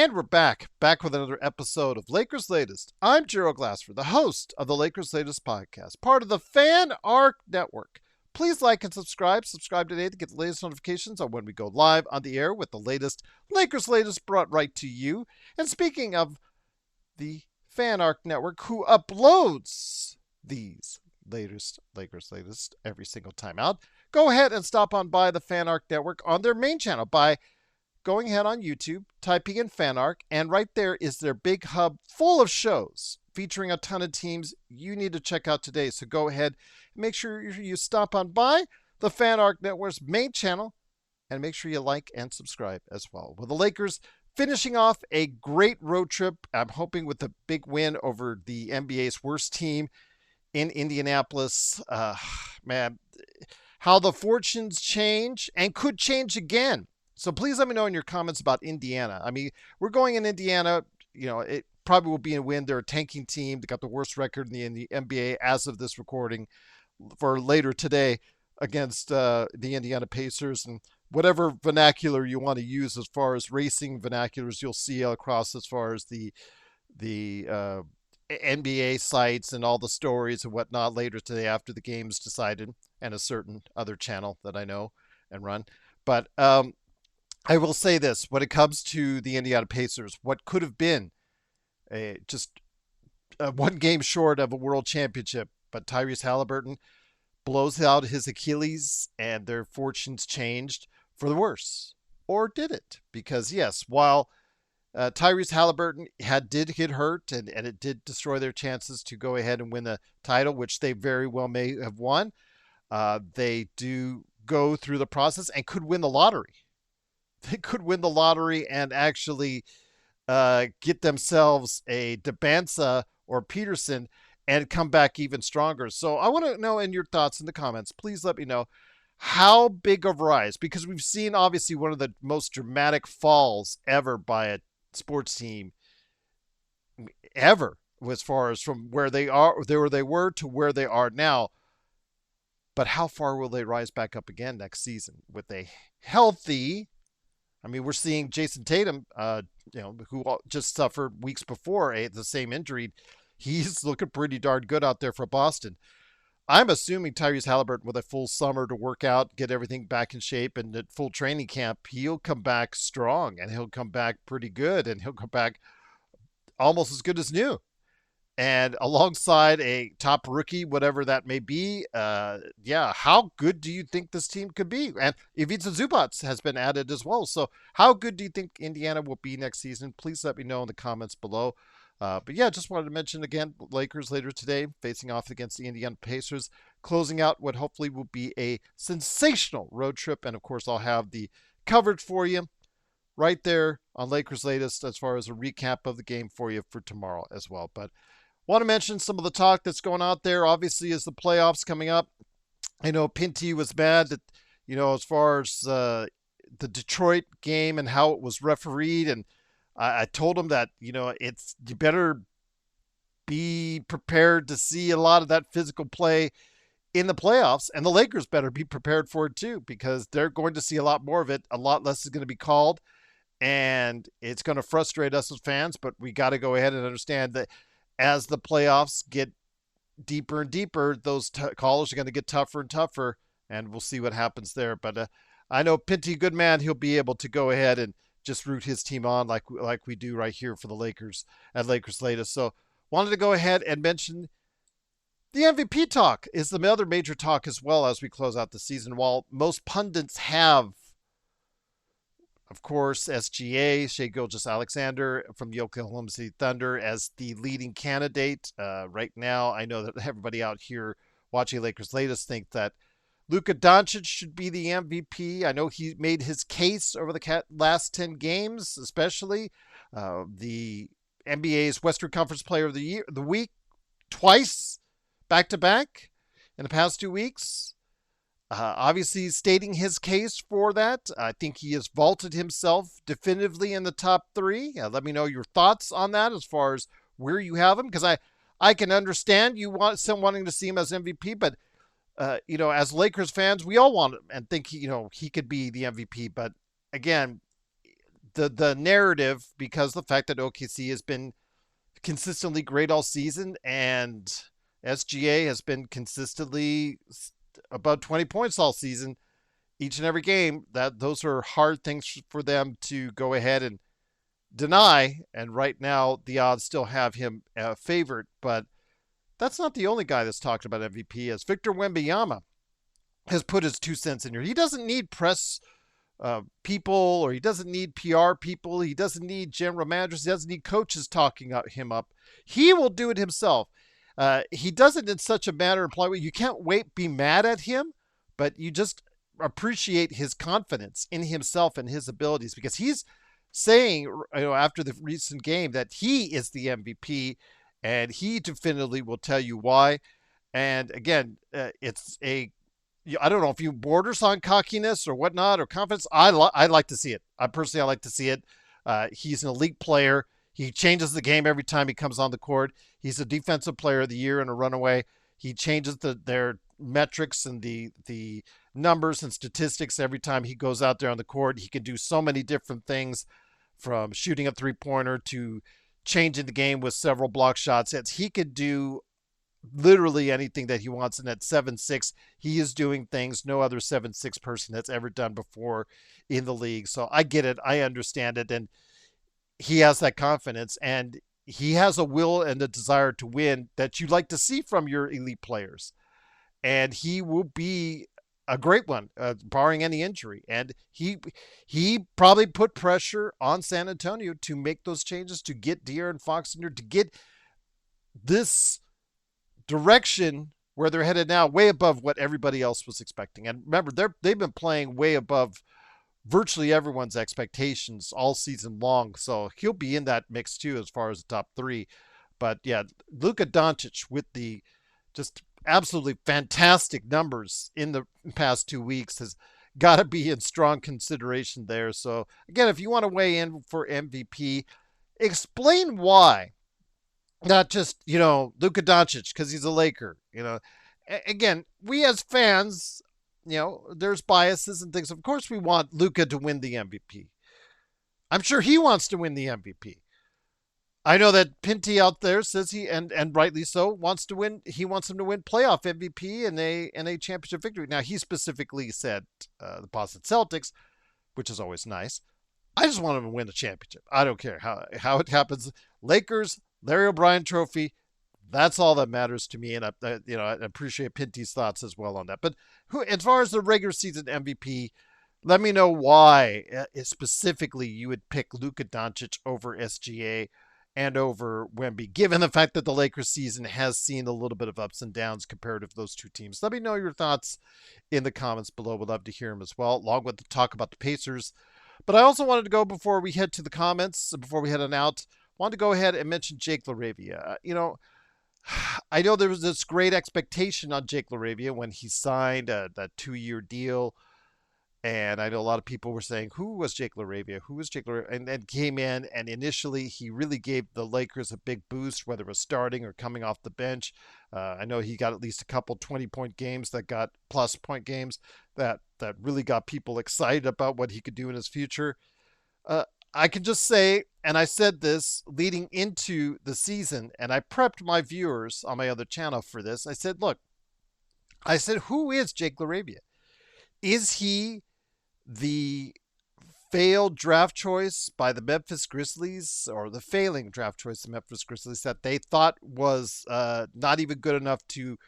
And we're back with another episode of Lakers Latest. I'm Gerald Glassford, the host of the Lakers Latest podcast, part of the Fan Arc Network. Please like and subscribe. Subscribe today to get the latest notifications on when we go live on the air with the latest Lakers Latest brought right to you. And speaking of the Fan Arc Network, who uploads these latest Lakers Latest every single time out, go ahead and stop on by the Fan Arc Network on their main channel by going ahead on YouTube, typing in FanArc, and right there is their big hub full of shows featuring a ton of teams you need to check out today. So go ahead and make sure you stop on by the FanArc Network's main channel and make sure you like and subscribe as well. With the Lakers finishing off a great road trip, I'm hoping with a big win over the NBA's worst team in Indianapolis. Man, how the fortunes change and could change again. So please let me know in your comments about Indiana. I mean, we're going in Indiana. You know, it probably will be a win. They're a tanking team. They got the worst record in the NBA as of this recording for later today against the Indiana Pacers. And whatever vernacular you want to use as far as racing vernaculars, you'll see across as far as the NBA sites and all the stories and whatnot later today after the game's decided, and a certain other channel that I know and run. But I will say this, when it comes to the Indiana Pacers, what could have been just one game short of a world championship, but Tyrese Halliburton blows out his Achilles and their fortunes changed for the worse. Or did it? Because yes, while Tyrese Halliburton did get hurt and it did destroy their chances to go ahead and win the title, which they very well may have won, they do go through the process and could win the lottery. They could win the lottery and actually get themselves a Debansa or Peterson and come back even stronger. So I want to know in your thoughts in the comments. Please let me know how big of a rise, because we've seen obviously one of the most dramatic falls ever by a sports team ever, as far as from where they were to where they are now. But how far will they rise back up again next season with a healthy? I mean, we're seeing Jason Tatum, who just suffered weeks before the same injury. He's looking pretty darn good out there for Boston. I'm assuming Tyrese Halliburton with a full summer to work out, get everything back in shape, and at full training camp, he'll come back strong, and he'll come back pretty good, and he'll come back almost as good as new. And alongside a top rookie, whatever that may be, how good do you think this team could be? And Ivica Zubac has been added as well. So how good do you think Indiana will be next season? Please let me know in the comments below. But yeah, just wanted to mention again, Lakers later today facing off against the Indiana Pacers, closing out what hopefully will be a sensational road trip. And of course, I'll have the coverage for you right there on Lakers Latest as far as a recap of the game for you for tomorrow as well. But want to mention some of the talk that's going out there, obviously, as the playoffs coming up. I know Pinty was mad that, as far as the Detroit game and how it was refereed. And I told him that, you better be prepared to see a lot of that physical play in the playoffs. And the Lakers better be prepared for it too, because they're going to see a lot more of it. A lot less is going to be called. And it's going to frustrate us as fans, but we got to go ahead and understand that as the playoffs get deeper and deeper, those calls are going to get tougher and tougher, and we'll see what happens there. But I know Pinty, good man, he'll be able to go ahead and just root his team on like we do right here for the Lakers at Lakers Latest. So wanted to go ahead and mention the MVP talk is the other major talk as well as we close out the season. While most pundits have, of course, SGA, Shai Gilgeous-Alexander from the Oklahoma City Thunder as the leading candidate. Right now, I know that everybody out here watching Lakers Latest think that Luka Doncic should be the MVP. I know he made his case over the last 10 games, especially. The NBA's Western Conference Player of the Week twice, back-to-back in the past 2 weeks. Obviously stating his case for that. I think he has vaulted himself definitively in the top 3. Let me know your thoughts on that as far as where you have him, because I can understand you wanting to see him as MVP, but as Lakers fans, we all want him and think he could be the MVP. But again, the narrative, because of the fact that OKC has been consistently great all season and SGA has been consistently about 20 points all season, each and every game, that those are hard things for them to go ahead and deny. And right now, the odds still have him favored. But that's not the only guy that's talked about MVP. As Victor Wembanyama has put his 2 cents in here. He doesn't need press people, or he doesn't need PR people. He doesn't need general managers. He doesn't need coaches talking him up. He will do it himself. He does it in such a manner where you can't be mad at him, but you just appreciate his confidence in himself and his abilities, because he's saying, after the recent game, that he is the MVP, and he definitively will tell you why. And again, it's a I don't know if you borders on cockiness or whatnot or confidence. I like to see it. I like to see it. He's an elite player. He changes the game every time he comes on the court. He's a defensive player of the year in a runaway. He changes their metrics and the numbers and statistics every time he goes out there on the court. He can do so many different things, from shooting a three-pointer to changing the game with several block shots. He could do literally anything that he wants. And at 7'6", he is doing things no other 7'6" person that's ever done before in the league. So I get it. I understand it. And he has that confidence, and he has a will and a desire to win that you like to see from your elite players. And he will be a great one, barring any injury. And he probably put pressure on San Antonio to make those changes, to get De'Aaron Fox in there, to get this direction where they're headed now, way above what everybody else was expecting. And remember, they've been playing way above virtually everyone's expectations all season long. So he'll be in that mix too, as far as the top three. But yeah, Luka Doncic with the just absolutely fantastic numbers in the past 2 weeks has got to be in strong consideration there. So again, if you want to weigh in for MVP, explain why. Not just, Luka Doncic because he's a Laker. Again, we as fans, there's biases and things. Of course, we want Luka to win the MVP. I'm sure he wants to win the MVP. I know that Pinty out there says and rightly so, wants to win. He wants him to win playoff MVP and a championship victory. Now, he specifically said the Boston Celtics, which is always nice. I just want him to win a championship. I don't care how it happens. Lakers, Larry O'Brien trophy, that's all that matters to me. And I appreciate Pinty's thoughts as well on that. But as far as the regular season MVP, let me know why specifically you would pick Luka Doncic over SGA and over Wemby, given the fact that the Lakers season has seen a little bit of ups and downs comparative to those two teams. Let me know your thoughts in the comments below. We'd love to hear them as well, along with the talk about the Pacers. But I also wanted to go, before we head to the comments, before we head on out, wanted to go ahead and mention Jake LaRavia. I know there was this great expectation on Jake LaRavia when he signed that 2-year deal. And I know a lot of people were saying, who was Jake LaRavia? Who was Jake LaRavia? And then came in, and initially he really gave the Lakers a big boost, whether it was starting or coming off the bench. I know he got at least a couple 20-point games that got plus-point games that really got people excited about what he could do in his future. I can just say, and I said this leading into the season, and I prepped my viewers on my other channel for this. I said, who is Jake LaRavia? Is he the failed draft choice by the Memphis Grizzlies, or the failing draft choice of the Memphis Grizzlies that they thought was not even good enough to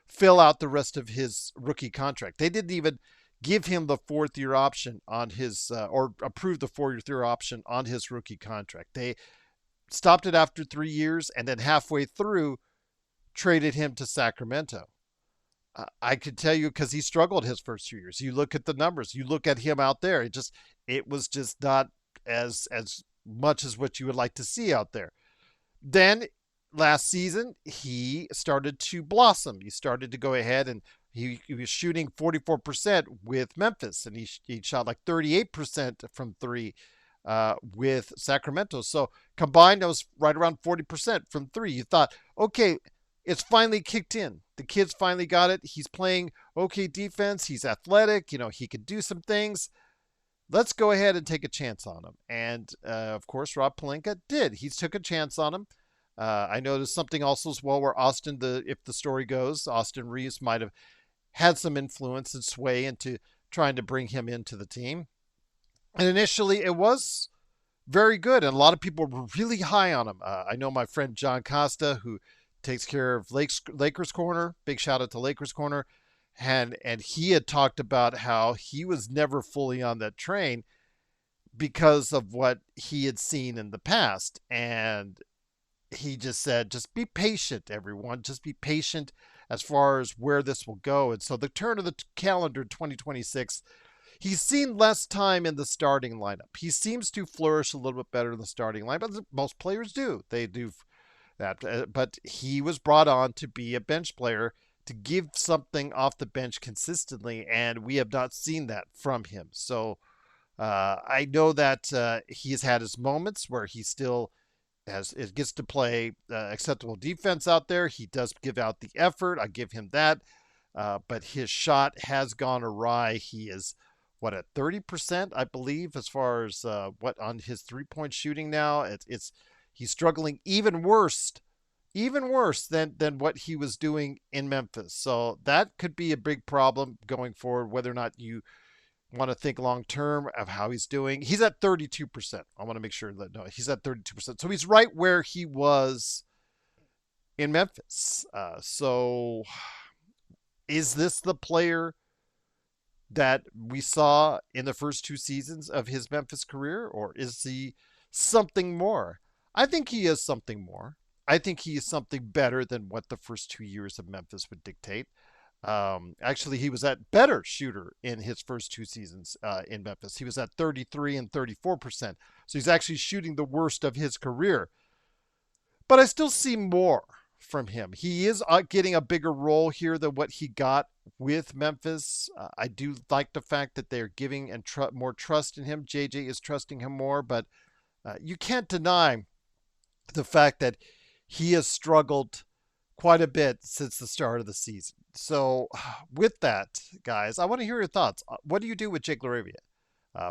fill out the rest of his rookie contract? They didn't even give him the 4th-year option on his, or approve the 4-year option on his rookie contract. They stopped it after 3 years, and then halfway through traded him to Sacramento. I could tell you, because he struggled his first 2 years. You look at the numbers, you look at him out there, it was just not as much as what you would like to see out there. Then last season, he started to blossom. He started to go ahead, and he was shooting 44% with Memphis, and he shot like 38% from three with Sacramento. So combined, that was right around 40% from three. You thought, okay, it's finally kicked in. The kid's finally got it. He's playing okay defense. He's athletic. He could do some things. let's go ahead and take a chance on him. And of course, Rob Pelinka did. He took a chance on him. I noticed something also as well where Austin, if the story goes, Austin Reeves might have had some influence and sway into trying to bring him into the team. And initially, it was very good, and a lot of people were really high on him. I know my friend John Costa, who takes care of Lakers Corner. Big shout out to Lakers Corner, and he had talked about how he was never fully on that train because of what he had seen in the past, and he just said, just be patient, everyone. Just be patient as far as where this will go. And so the turn of the calendar 2026, he's seen less time in the starting lineup. He seems to flourish a little bit better in the starting lineup, but most players do. They do that. But he was brought on to be a bench player to give something off the bench consistently, and we have not seen that from him. So I know that he's had his moments where he still as it gets to play acceptable defense out there. He does give out the effort. I give him that. But his shot has gone awry. He is what at 30%, I believe, as far as what on his 3-point shooting now. It's he's struggling even worse than what he was doing in Memphis. So that could be a big problem going forward. Whether or not you want to think long term of how he's doing. He's at 32%. I want to make sure that no, he's at 32%. So he's right where he was in Memphis. So is this the player that we saw in the first 2 seasons of his Memphis career, or is he something more? I think he is something more. I think he is something better than what the first 2 years of Memphis would dictate. Actually, he was at better shooter in his first 2 seasons in Memphis. He was at 33 and 34%. So he's actually shooting the worst of his career. But I still see more from him. He is getting a bigger role here than what he got with Memphis. I do like the fact that they're giving and more trust in him. JJ is trusting him more, but you can't deny the fact that he has struggled quite a bit since the start of the season. So, with that, guys, I want to hear your thoughts. What do you do with Jake LaRavia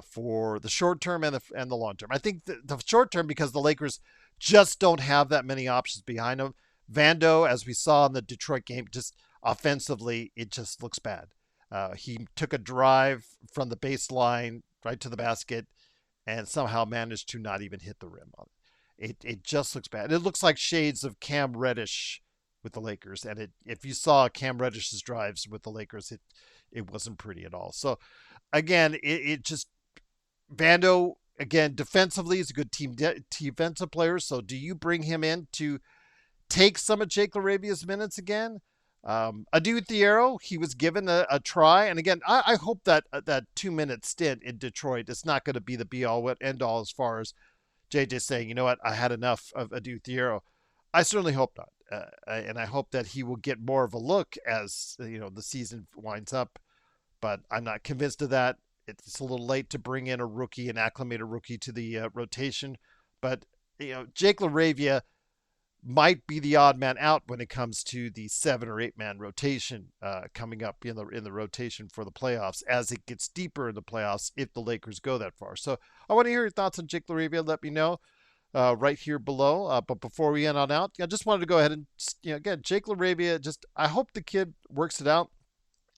for the short term and the long term? I think the short term because the Lakers just don't have that many options behind him. Vando, as we saw in the Detroit game, just offensively, it just looks bad. He took a drive from the baseline right to the basket and somehow managed to not even hit the rim on it. It just looks bad. It looks like shades of Cam Reddish with the Lakers, and if you saw Cam Reddish's drives with the Lakers, it wasn't pretty at all. So again, it just Vando again defensively is a good defensive player. So do you bring him in to take some of Jake LaRavia's minutes again? Adu Thiero, he was given a try, and again, I hope that that 2-minute stint in Detroit is not going to be the be all end all as far as JJ saying, you know what, I had enough of Adu Thiero. I certainly hope not. And I hope that he will get more of a look as the season winds up. But I'm not convinced of that. It's a little late to bring in a rookie and acclimate a rookie to the rotation. But Jake LaRavia might be the odd man out when it comes to the 7 or 8 man rotation coming up in the rotation for the playoffs as it gets deeper in the playoffs if the Lakers go that far. So I want to hear your thoughts on Jake LaRavia. Let me know. Right here below. But before we end on out, I just wanted to go ahead and, again, Jake LaRavia, I hope the kid works it out.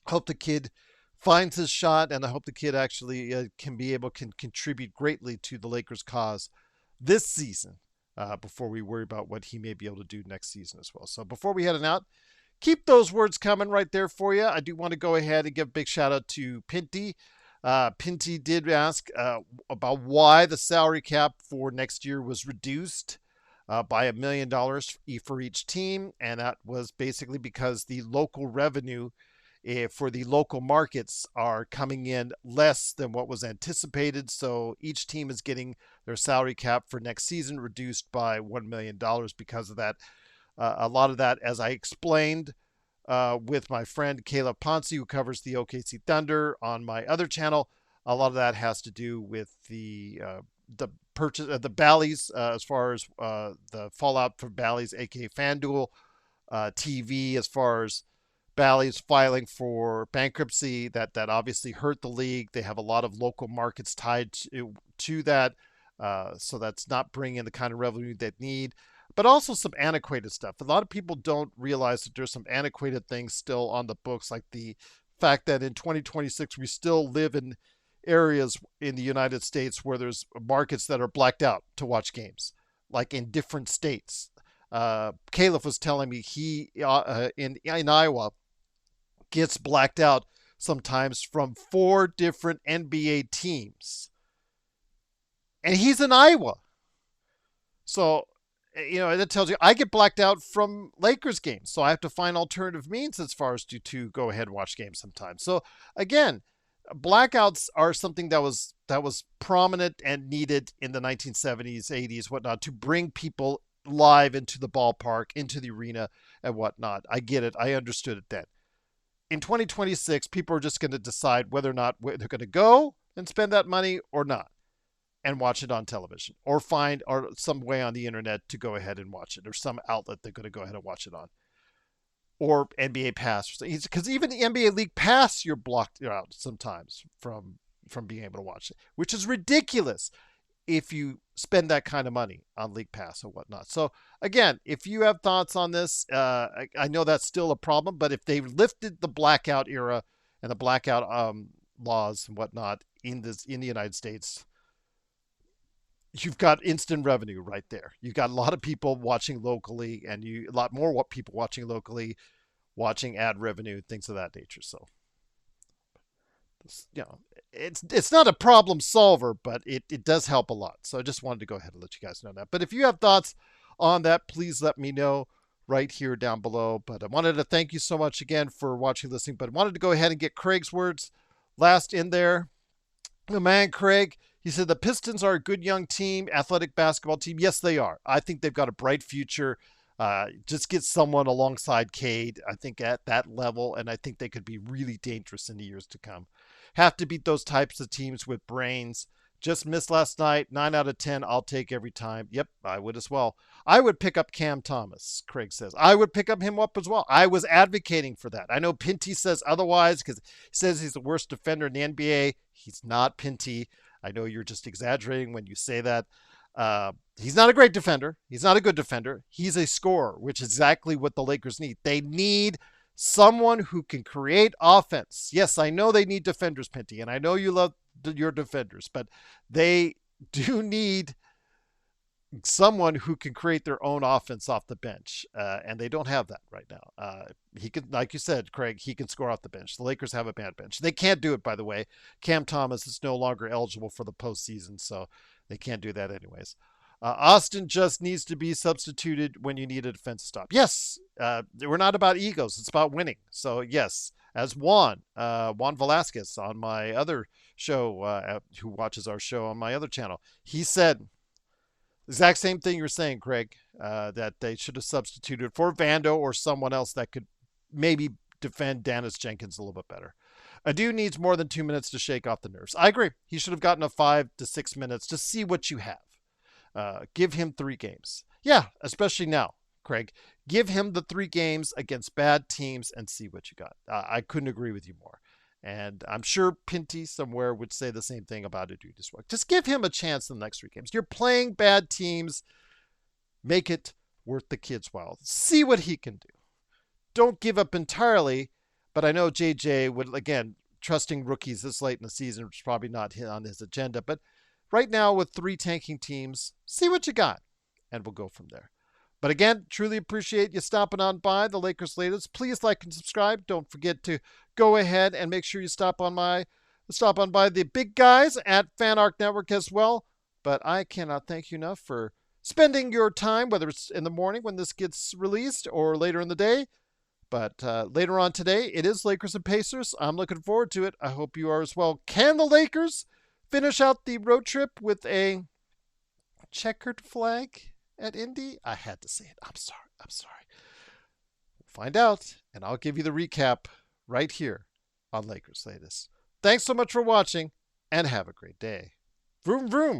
I hope the kid finds his shot, and I hope the kid actually can contribute greatly to the Lakers' cause this season before we worry about what he may be able to do next season as well. So before we head on out, keep those words coming right there for you. I do want to go ahead and give a big shout out to Pinty. Pinty did ask about why the salary cap for next year was reduced by $1 million for each team. And that was basically because the local revenue for the local markets are coming in less than what was anticipated. So each team is getting their salary cap for next season reduced by $1 million because of that. A lot of that, as I explained, with my friend Caleb Ponce, who covers the OKC Thunder on my other channel. A lot of that has to do with the purchase of the Bally's as far as the fallout from Bally's, aka FanDuel TV, as far as Bally's filing for bankruptcy. That obviously hurt the league. They have a lot of local markets tied to that, so that's not bringing in the kind of revenue they need. But also some antiquated stuff. A lot of people don't realize that there's some antiquated things still on the books, like the fact that in 2026 we still live in areas in the United States where there's markets that are blacked out to watch games, like in different states. Caleb was telling me he in Iowa gets blacked out sometimes from 4 different NBA teams, and he's in Iowa. So, that tells you I get blacked out from Lakers games. So I have to find alternative means as far as to go ahead and watch games sometimes. So again, blackouts are something that was prominent and needed in the 1970s, 80s, whatnot, to bring people live into the ballpark, into the arena, and whatnot. I get it. I understood it then. In 2026, people are just going to decide whether or not they're going to go and spend that money or not, and watch it on television, or find or some way on the internet to go ahead and watch it, or some outlet they're going to go ahead and watch it on, or NBA Pass, because even the NBA League Pass you're blocked out sometimes from being able to watch it, which is ridiculous if you spend that kind of money on League Pass or whatnot. So again, if you have thoughts on this, I know that's still a problem, but if they lifted the blackout era and the blackout laws and whatnot in the United States, you've got instant revenue right there. You've got a lot of people watching locally, and a lot more people watching locally, watching ad revenue, things of that nature. So, you know, it's not a problem solver, but it does help a lot. So I just wanted to go ahead and let you guys know that. But if you have thoughts on that, please let me know right here down below. But I wanted to thank you so much again for watching, listening. But I wanted to go ahead and get Craig's words last in there. The man, Craig, he said the Pistons are a good young team, athletic basketball team. Yes, they are. I think they've got a bright future. Just get someone alongside Cade, I think, at that level, and I think they could be really dangerous in the years to come. Have to beat those types of teams with brains. Just missed last night. 9 out of 10, I'll take every time. Yep, I would as well. I would pick up Cam Thomas, Craig says. I would pick up him up as well. I was advocating for that. I know Pinty says otherwise because he says he's the worst defender in the NBA. He's not, Pinty. I know you're just exaggerating when you say that. He's not a great defender. He's not a good defender. He's a scorer, which is exactly what the Lakers need. They need someone who can create offense. Yes, I know they need defenders, Pinty, and I know you love your defenders, but they do need someone who can create their own offense off the bench, and they don't have that right now. He can, like you said, Craig, he can score off the bench. The Lakers have a bad bench. They can't do it, by the way. Cam Thomas is no longer eligible for the postseason, so they can't do that anyways. Austin just needs to be substituted when you need a defensive stop. Yes, we're not about egos. It's about winning. So, yes, as Juan Velasquez on my other show, who watches our show on my other channel, he said the exact same thing you're saying, Craig, that they should have substituted for Vando or someone else that could maybe defend Dennis Jenkins a little bit better. Adu needs more than 2 minutes to shake off the nerves. I agree. He should have gotten a 5 to 6 minutes to see what you have. Give him 3 games. Yeah, especially now, Craig. Give him the 3 games against bad teams and see what you got. I couldn't agree with you more. And I'm sure Pinty somewhere would say the same thing about Adu as well. Just give him a chance in the next 3 games. You're playing bad teams. Make it worth the kid's while. See what he can do. Don't give up entirely, but I know JJ would, again, trusting rookies this late in the season, which is probably not on his agenda. But right now, with 3 tanking teams, see what you got, and we'll go from there. But again, truly appreciate you stopping on by the Lakers Latest. Please like and subscribe. Don't forget to go ahead and make sure you stop on by the big guys at Fan Arc Network as well. But I cannot thank you enough for spending your time, whether it's in the morning when this gets released or later in the day. But later on today, it is Lakers and Pacers. I'm looking forward to it. I hope you are as well. Can the Lakers finish out the road trip with a checkered flag at Indy? I had to say it. I'm sorry. We'll find out, and I'll give you the recap right here on Lakers Latest. Thanks so much for watching, and have a great day. Vroom, vroom.